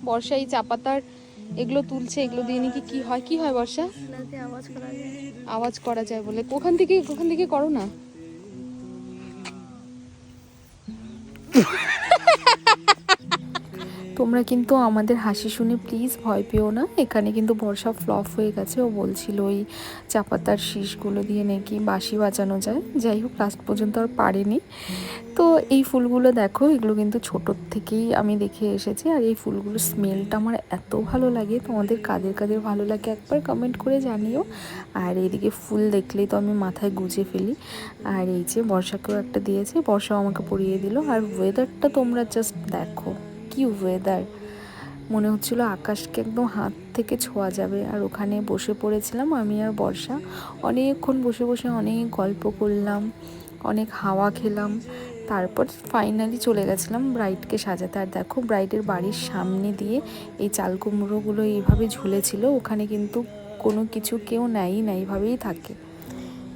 বর্ষা এই চা পাতার এগুলো তুলছে, এগুলো দিয়ে নাকি কি হয়, কি হয় বর্ষা? আওয়াজ করা যায়। আওয়াজ করা যায় বলে কোখান থেকে করো না। তোমরা কিন্তু আমাদের হাসি শুনে প্লিজ ভয় পেও না। এখানে কিন্তু বর্ষা ফ্লপ হয়ে গেছে। ও বলছিল ওই চা পাতার শীষগুলো দিয়ে নাকি বাঁশি বাজানো যায়, যাই হোক লাস্ট পর্যন্ত আর পারেনি। তো এই ফুলগুলো দেখো, এগুলো কিন্তু ছোটোর থেকেই আমি দেখে এসেছি। আর এই ফুলগুলোর স্মেলটা আমার এত ভালো লাগে। তোমাদের কাদের কাদের ভালো লাগে একবার কমেন্ট করে জানিও। আর এইদিকে ফুল দেখলেই তো আমি মাথায় গুজে ফেলি। আর এই যে বর্ষাকেও একটা দিয়েছে, বর্ষাও আমাকে পরিয়ে দিল। আর ওয়েদারটা তোমরা জাস্ট দেখো, কি ওয়েদার! মনে হচ্ছিল আকাশকে একদম হাত থেকে ছোঁয়া যাবে। আর ওখানে বসে পড়েছিলাম আমি আর বর্ষা, অনেকক্ষণ বসে বসে অনেক গল্প করলাম, অনেক হাওয়া খেলাম। তারপর ফাইনালি চলে গেছিলাম ব্রাইডকে সাজাতে। আর দেখো ব্রাইডের বাড়ির সামনে দিয়ে এই চাল কুমড়োগুলো এইভাবে ঝুলেছিল। ওখানে কিন্তু কোনো কিছু কেউ নেয়ই না, এইভাবেই থাকে।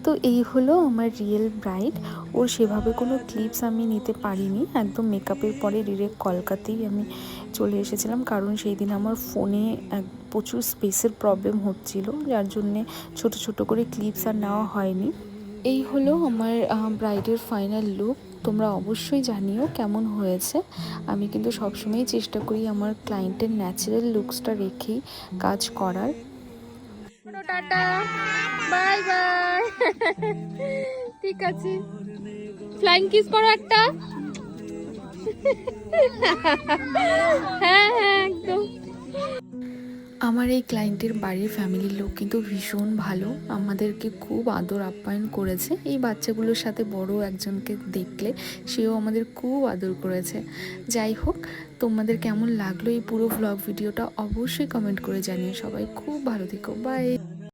তো এই হলো আমার রিয়েল ব্রাইড। ওর সেভাবে কোনো ক্লিপস আমি নিতে পারিনি, একদম মেকআপের পরে ডিরেক্ট কলকাতাতেই আমি চলে এসেছিলাম, কারণ সেই দিন আমার ফোনে প্রচুর স্পেসের প্রবলেম হচ্ছিল, যার জন্যে ছোট ছোট করে ক্লিপস আর নেওয়া হয়নি। এই হলো আমার ব্রাইডের ফাইনাল লুক। তোমরা অবশ্যই জানিও কেমন হয়েছে। আমি কিন্তু সবসময়ই চেষ্টা করি আমার ক্লায়েন্টের ন্যাচারাল লুকসটা রেখেই কাজ করার। Tata, bye bye. ঠিক আছে, ফ্লাইং কিস করো একটা। হ্যাঁ হ্যাঁ একদম। আমার এই ক্লায়েন্টের বাড়ির ফ্যামিলির লোক কিন্তু ভীষণ ভালো, আমাদেরকে খুব আদর আপ্যায়ন করেছে। এই বাচ্চাগুলোর সাথে বড় একজনকে দেখলে সেও আমাদের খুব আদর করেছে। যাই হোক, তোমাদের কেমন লাগলো এই পুরো ভ্লগ ভিডিওটা অবশ্যই কমেন্ট করে জানিও। সবাই খুব ভালো থেকো, বাই।